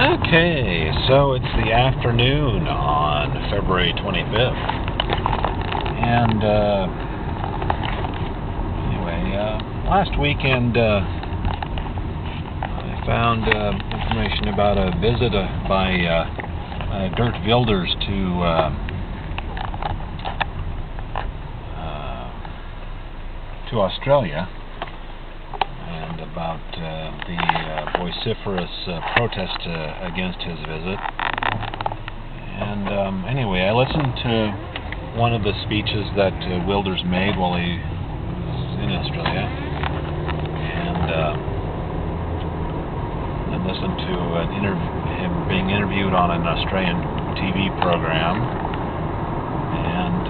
Okay, so it's the afternoon on February 25th, and last weekend I found information about a visit by Geert Wilders to Australia, and about the vociferous protest against his visit. And anyway, I listened to one of the speeches that Wilders made while he was in Australia, and listened to him being interviewed on an Australian TV program, and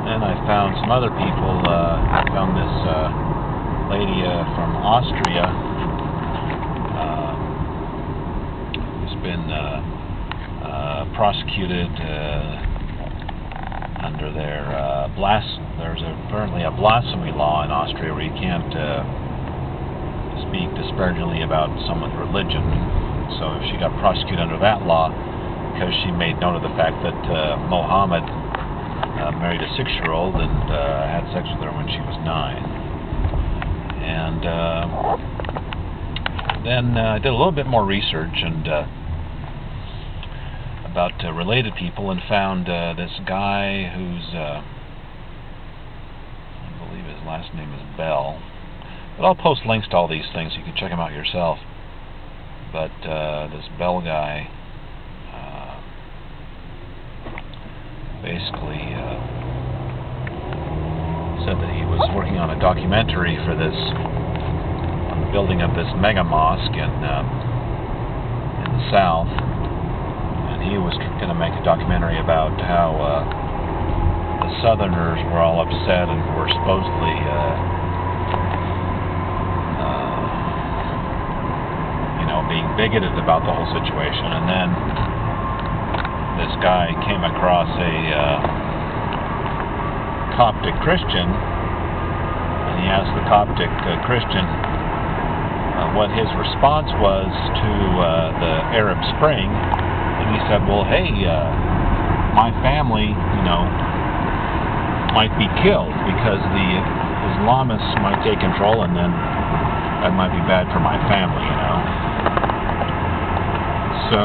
then I found some other people. I found this lady from Austria who's been prosecuted under their there's apparently a blasphemy law in Austria where you can't speak disparagingly about someone's religion. So she got prosecuted under that law because she made note of the fact that Mohammed married a 6-year-old and had sex with her when she was 9. And then I did a little bit more research and about related people, and found this guy who's I believe his last name is Bell. But I'll post links to all these things so you can check them out yourself. But this Bell guy basically said that he was working on a documentary for this, on the building of this mega mosque in the South, and he was going to make a documentary about how the Southerners were all upset and were supposedly being bigoted about the whole situation. And then this guy came across a Coptic Christian, and he asked the Coptic Christian what his response was to the Arab Spring, and he said, well, hey, my family, might be killed because the Islamists might take control, and then that might be bad for my family, So,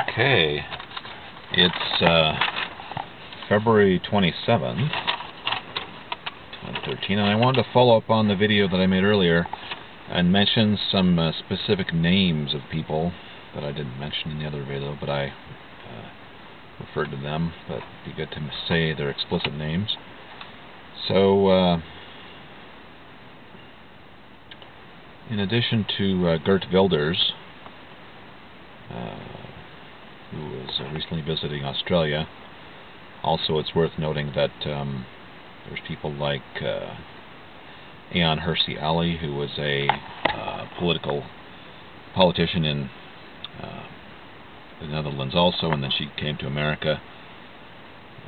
okay, it's February 27th, 2013, and I wanted to follow up on the video that I made earlier and mention some specific names of people that I didn't mention in the other video, but I referred to them, but it'd be good to say their explicit names. So, in addition to Geert Wilders, who was recently visiting Australia, also it's worth noting that there's people like Ayan Hirsi Ali, who was a politician in the Netherlands also, and then she came to America,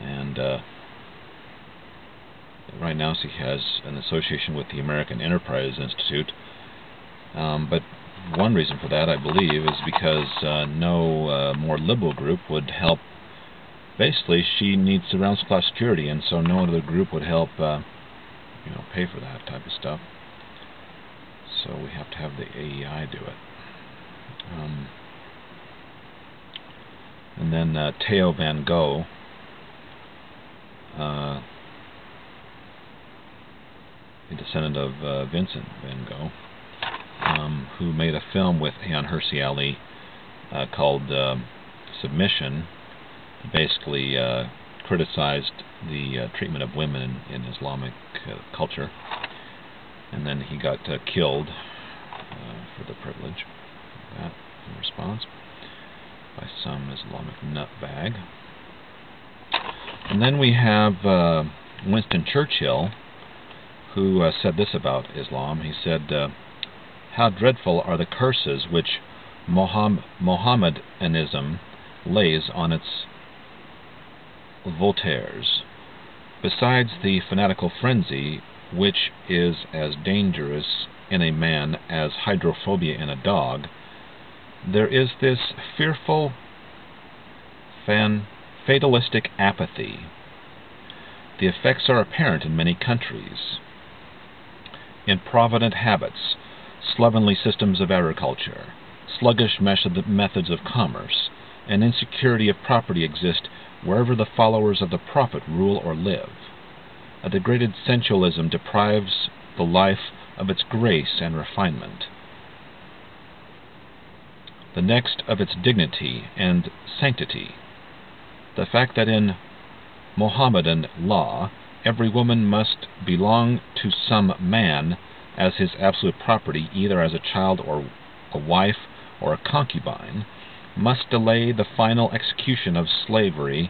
and right now she has an association with the American Enterprise Institute. But one reason for that, I believe, is because no more liberal group would help. Basically, she needs surrounding class security, and so no other group would help pay for that type of stuff. So we have to have the AEI do it. And then Theo van Gogh, a descendant of Vincent van Gogh, who made a film with Ayan Hirsi Ali called Submission. Basically criticized the treatment of women in Islamic culture, and then he got killed for the privilege of that in response by some Islamic nutbag. And then we have Winston Churchill, who said this about Islam. He said, how dreadful are the curses which Mohammedanism lays on its votaries. besides the fanatical frenzy, which is as dangerous in a man as hydrophobia in a dog, there is this fearful, fatalistic apathy. The effects are apparent in many countries. Improvident habits, slovenly systems of agriculture, sluggish methods of commerce, and insecurity of property exist wherever the followers of the prophet rule or live. A degraded sensualism deprives the life of its grace and refinement, the next of its dignity and sanctity. The fact that in Mohammedan law every woman must belong to some man as his absolute property, either as a child or a wife or a concubine, must delay the final extinction of slavery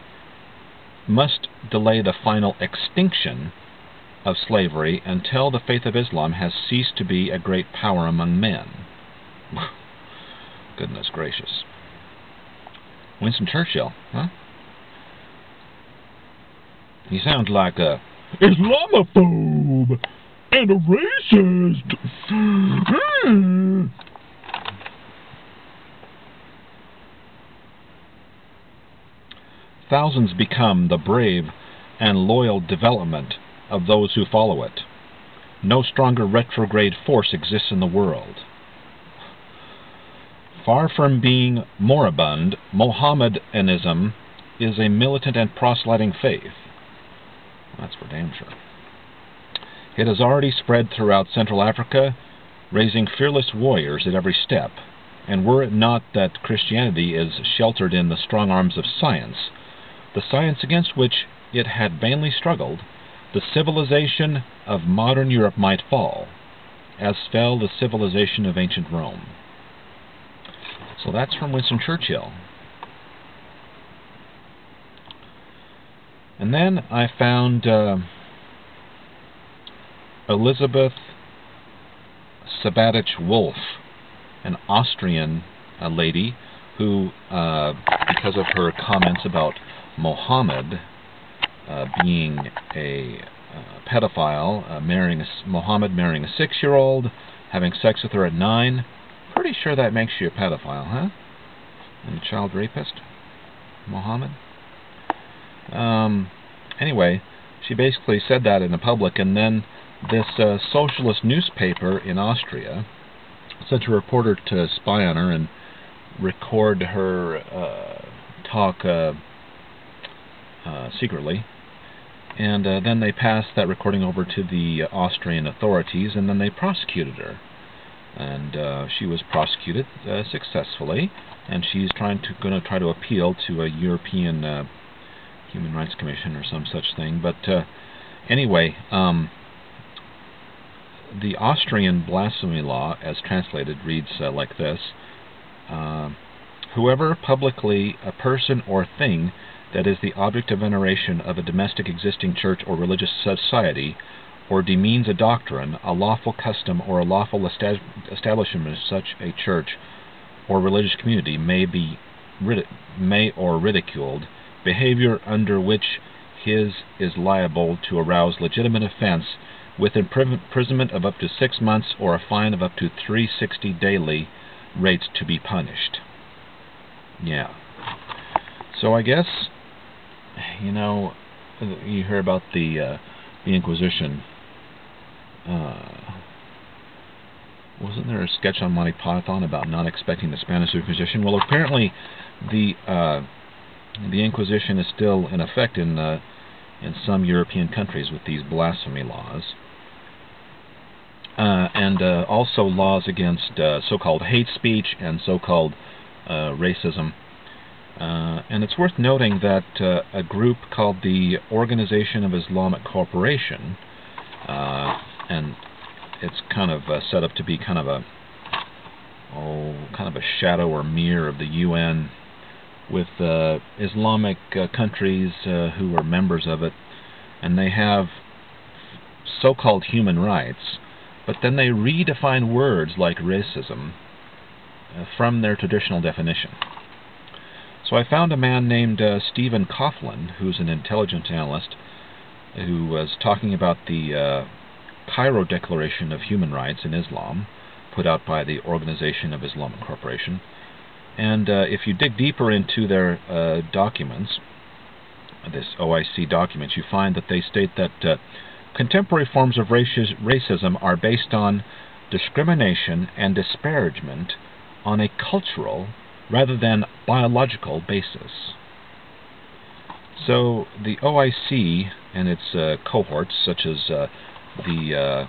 until the faith of Islam has ceased to be a great power among men. Goodness gracious. Winston Churchill, huh? He sounds like a Islamophobe and a racist. Thousands become the brave and loyal development of those who follow it. No stronger retrograde force exists in the world. Far from being moribund, Mohammedanism is a militant and proselyting faith. That's for damn sure. It has already spread throughout Central Africa, raising fearless warriors at every step, and were it not that Christianity is sheltered in the strong arms of science, the science against which it had vainly struggled, the civilization of modern Europe might fall, as fell the civilization of ancient Rome. So that's from Winston Churchill. And then I found Elizabeth Sabaditsch-Wolff, an Austrian lady who, because of her comments about Mohammed being a pedophile, Mohammed marrying a 6-year-old, having sex with her at 9, pretty sure that makes you a pedophile, huh? And a child rapist, Mohammed. Anyway, she basically said that in the public, and then this socialist newspaper in Austria sent a reporter to spy on her and record her talk secretly, and then they passed that recording over to the Austrian authorities, and then they prosecuted her, and she was prosecuted successfully, and she's going to try to appeal to a European Human Rights Commission or some such thing. But anyway, the Austrian blasphemy law, as translated, reads like this: whoever publicly a person or thing that is the object of veneration of a domestic existing church or religious society, or demeans a doctrine, a lawful custom, or a lawful establishment of such a church or religious community may or ridiculed, behavior under which his is liable to arouse legitimate offense with imprisonment of up to 6 months or a fine of up to 360 daily rates to be punished. Yeah. So I guess, you know, you hear about the Inquisition. Wasn't there a sketch on Monty Python about not expecting the Spanish Inquisition? Well, apparently the Inquisition is still in effect in some European countries with these blasphemy laws, and also laws against so-called hate speech and so-called racism. And it's worth noting that a group called the Organization of Islamic Cooperation, and it's kind of set up to be kind of a shadow or mirror of the UN, with Islamic countries who are members of it, and they have so-called human rights, but then they redefine words like racism from their traditional definition. So I found a man named Stephen Coughlin, who's an intelligence analyst, who was talking about the Cairo Declaration of Human Rights in Islam, put out by the Organization of Islamic Cooperation. And if you dig deeper into their documents, this OIC documents, you find that they state that contemporary forms of racism are based on discrimination and disparagement on a cultural rather than biological basis. So the OIC and its cohorts, such as the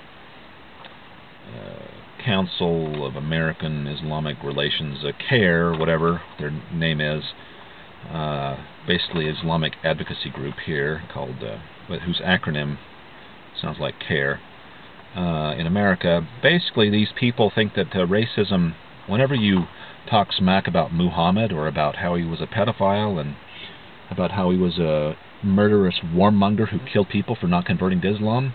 Council of American Islamic Relations, CARE, whatever their name is, basically Islamic advocacy group here, called, whose acronym sounds like CARE, in America. Basically, these people think that racism, whenever you talk smack about Muhammad or about how he was a pedophile and about how he was a murderous warmonger who killed people for not converting to Islam,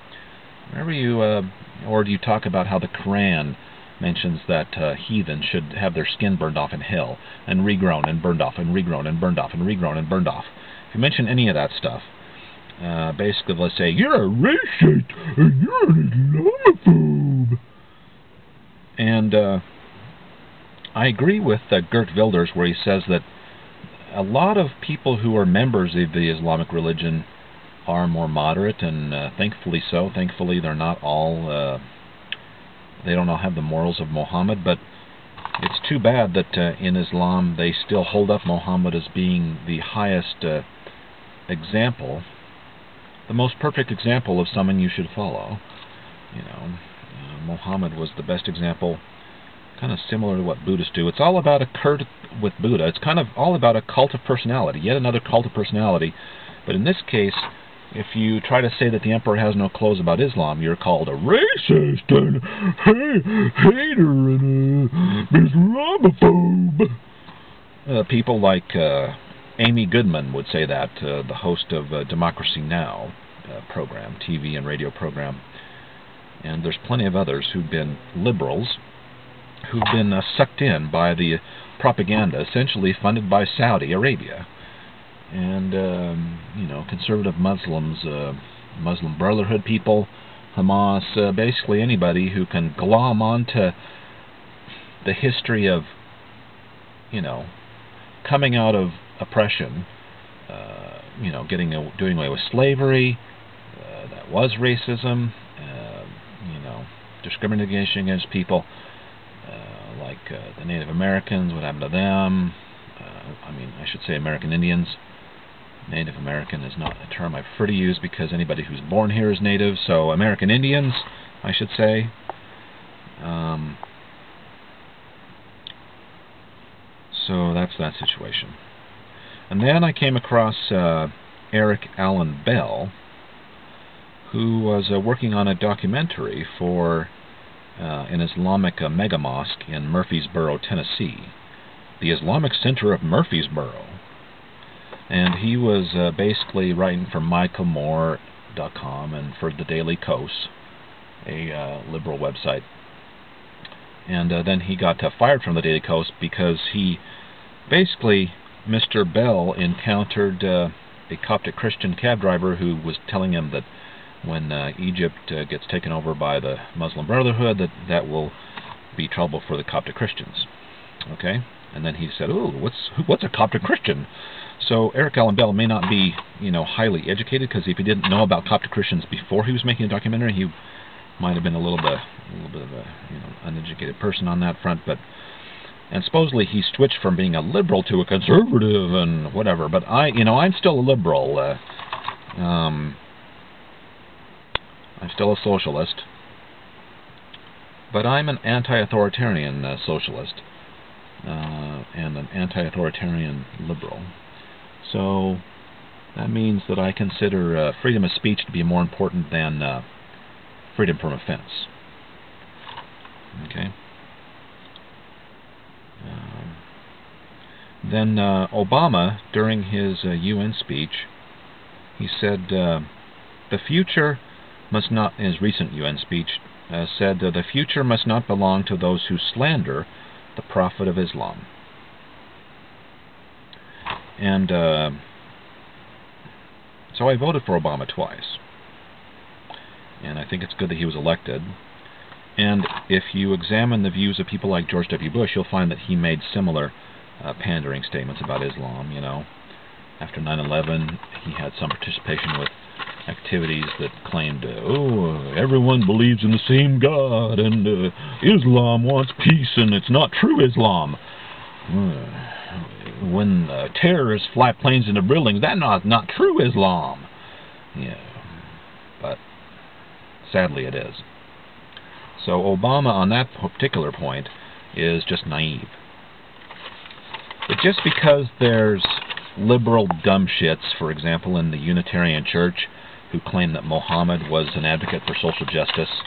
whenever you, or do you talk about how the Quran mentions that heathens should have their skin burned off in hell, and regrown and burned off and regrown and burned off and regrown and burned off. If you mention any of that stuff, basically let's say, you're a racist and you're an Islamophobe. And I agree with Geert Wilders where he says that a lot of people who are members of the Islamic religion are more moderate, and thankfully so. Thankfully they're not all, they don't all have the morals of Muhammad, but it's too bad that in Islam they still hold up Muhammad as being the highest example, the most perfect example of someone you should follow. You know, Muhammad was the best example, kind of similar to what Buddhists do. It's all about with Buddha, it's kind of all about a cult of personality, yet another cult of personality. But in this case, if you try to say that the emperor has no clothes about Islam, you're called a racist and a hater and a Islamophobe. People like Amy Goodman would say that, the host of Democracy Now! Program, TV and radio program. And there's plenty of others who've been liberals, who've been sucked in by the propaganda essentially funded by Saudi Arabia. And, you know, conservative Muslims, Muslim Brotherhood people, Hamas, basically anybody who can glom onto the history of, you know, coming out of oppression, you know, doing away with slavery, that was racism, you know, discrimination against people, like the Native Americans, what happened to them, I mean, I should say American Indians. Native American is not a term I prefer to use because anybody who's born here is native, so American Indians, I should say. So that's that situation. And then I came across Eric Allen Bell, who was working on a documentary for an Islamic mega mosque in Murfreesboro, Tennessee, the Islamic Center of Murfreesboro. And he was basically writing for michaelmoore.com and for the Daily Kos, a liberal website. And then he got fired from the Daily Kos because he basically, Mr. Bell encountered a Coptic Christian cab driver who was telling him that when Egypt gets taken over by the Muslim Brotherhood, that will be trouble for the Coptic Christians. Okay? And then he said, "Oh, what's a Coptic Christian?" So Eric Allen Bell may not be, you know, highly educated, because if he didn't know about Coptic Christians before he was making a documentary, he might have been a little bit of a, you know, uneducated person on that front. But and supposedly he switched from being a liberal to a conservative and whatever. But I'm still a liberal. I'm still a socialist, but I'm an anti-authoritarian socialist and an anti-authoritarian liberal. So that means that I consider freedom of speech to be more important than freedom from offense. Okay. Then Obama, during his UN speech, he said the future must not, in his recent UN speech, said the future must not belong to those who slander the Prophet of Islam. And so I voted for Obama twice. and I think it's good that he was elected. And if you examine the views of people like George W. Bush, you'll find that he made similar pandering statements about Islam. You know, after 9/11, he had some participation with activities that claimed, oh, everyone believes in the same God, and Islam wants peace, and it's not true Islam. When terrorists fly planes into buildings, that's not true Islam. Yeah, but sadly it is. So Obama, on that particular point, is just naive. But just because there's liberal dumb shits, for example, in the Unitarian Church, who claim that Muhammad was an advocate for social justice,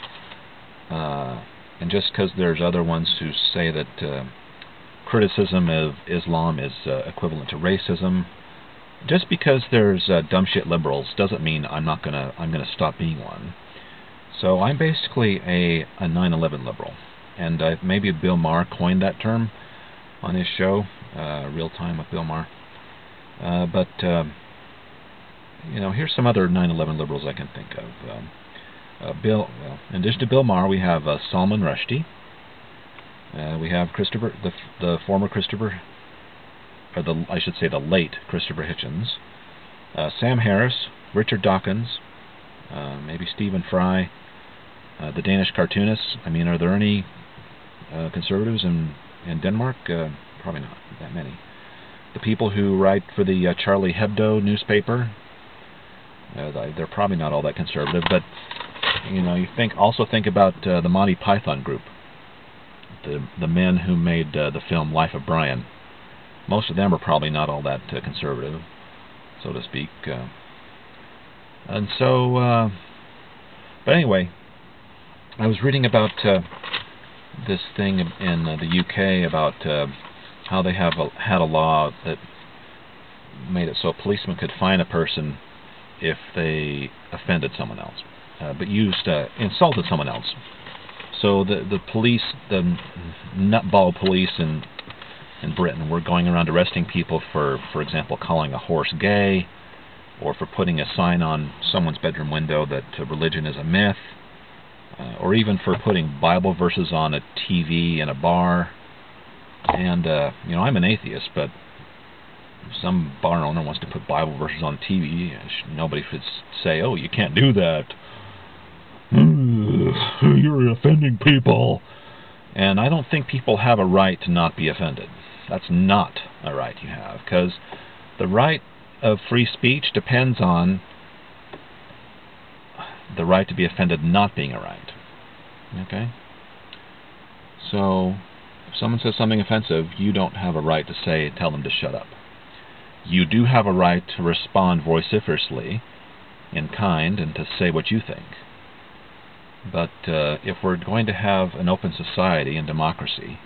and just because there's other ones who say that criticism of Islam is equivalent to racism, just because there's dumb shit liberals doesn't mean I'm gonna stop being one. So I'm basically a 9/11 liberal, and maybe Bill Maher coined that term on his show, Real Time with Bill Maher. But you know, here's some other 9/11 liberals I can think of. In addition to Bill Maher, we have Salman Rushdie. We have Christopher, the former Christopher, or I should say the late Christopher Hitchens. Sam Harris, Richard Dawkins, maybe Stephen Fry, the Danish cartoonists. I mean, are there any conservatives in Denmark? Probably not that many. The people who write for the Charlie Hebdo newspaper, they're probably not all that conservative. But you know, also think about the Monty Python group, the men who made the film Life of Brian. Most of them are probably not all that conservative, so to speak. And so, but anyway, I was reading about this thing in the UK about how they had a law that made it so a policeman could fine a person if they offended someone else, but insulted someone else. So the police, the nutball police in Britain, were going around arresting people for example, calling a horse gay, or for putting a sign on someone's bedroom window that religion is a myth, or even for putting Bible verses on a TV in a bar. And you know, I'm an atheist, but if some bar owner wants to put Bible verses on TV, nobody should say, "Oh, you can't do that. You're offending people." And I don't think people have a right to not be offended. That's not a right you have, because the right of free speech depends on the right to be offended not being a right. Okay? So, if someone says something offensive, you don't have a right to tell them to shut up. You do have a right to respond vociferously, in kind, and to say what you think. But if we're going to have an open society and democracy,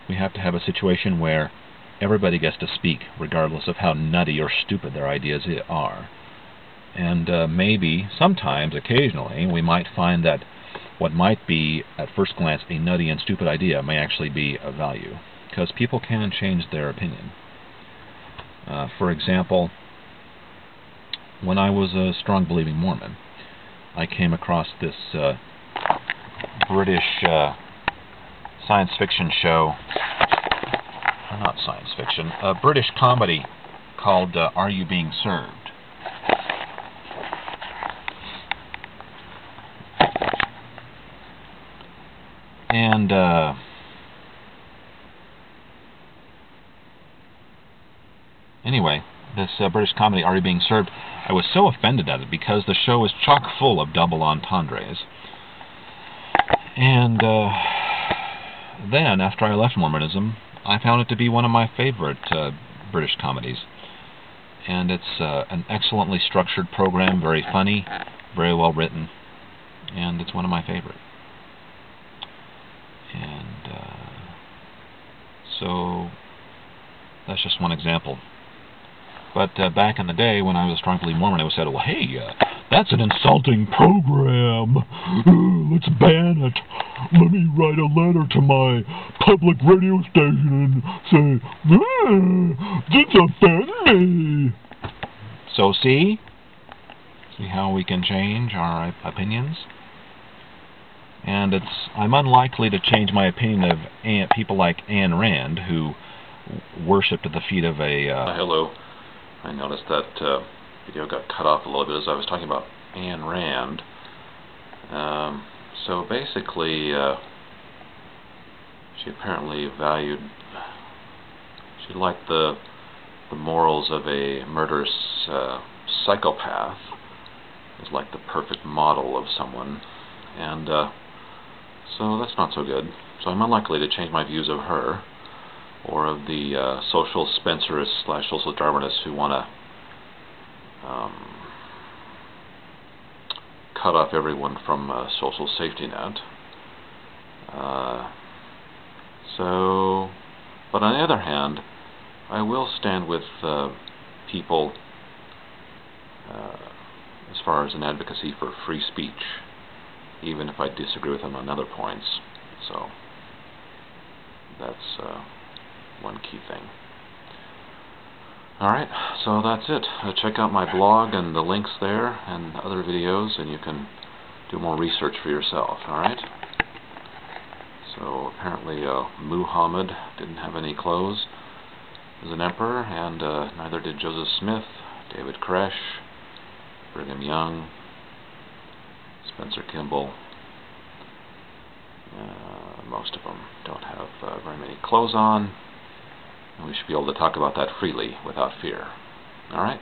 we have to have a situation where everybody gets to speak, regardless of how nutty or stupid their ideas are. And maybe, sometimes, occasionally, we might find that what might be, at first glance, a nutty and stupid idea may actually be of value, because people can change their opinion. For example, when I was a strong believing Mormon, I came across this British science fiction show, not science fiction, a British comedy called Are You Being Served? And anyway, this British comedy, Are You Being Served? I was so offended at it because the show is chock full of double entendres. And then, after I left Mormonism, I found it to be one of my favorite British comedies. And it's an excellently structured program, very funny, very well written, and it's one of my favorite. And so that's just one example. But back in the day, when I was a strong believing Mormon, it was said, well, hey, that's an insulting program. Let's ban it. Let me write a letter to my public radio station and say, this offends me. So see how we can change our opinions? And I'm unlikely to change my opinion of people like Ayn Rand, who worshipped at the feet of a... Hello. I noticed that video got cut off a little bit as I was talking about Ayn Rand. So basically, she apparently she liked the morals of a murderous psychopath. It was like the perfect model of someone, and so that's not so good. So I'm unlikely to change my views of her, or of the social Spencerists / social Darwinists who want to cut off everyone from a social safety net. But on the other hand, I will stand with people as far as an advocacy for free speech, even if I disagree with them on other points. So that's one key thing. Alright, so that's it. Check out my blog and the links there and other videos, and you can do more research for yourself. Alright? So apparently Muhammad didn't have any clothes as an emperor, and neither did Joseph Smith, David Koresh, Brigham Young, Spencer Kimball. Most of them don't have very many clothes on, and we should be able to talk about that freely without fear. Alright?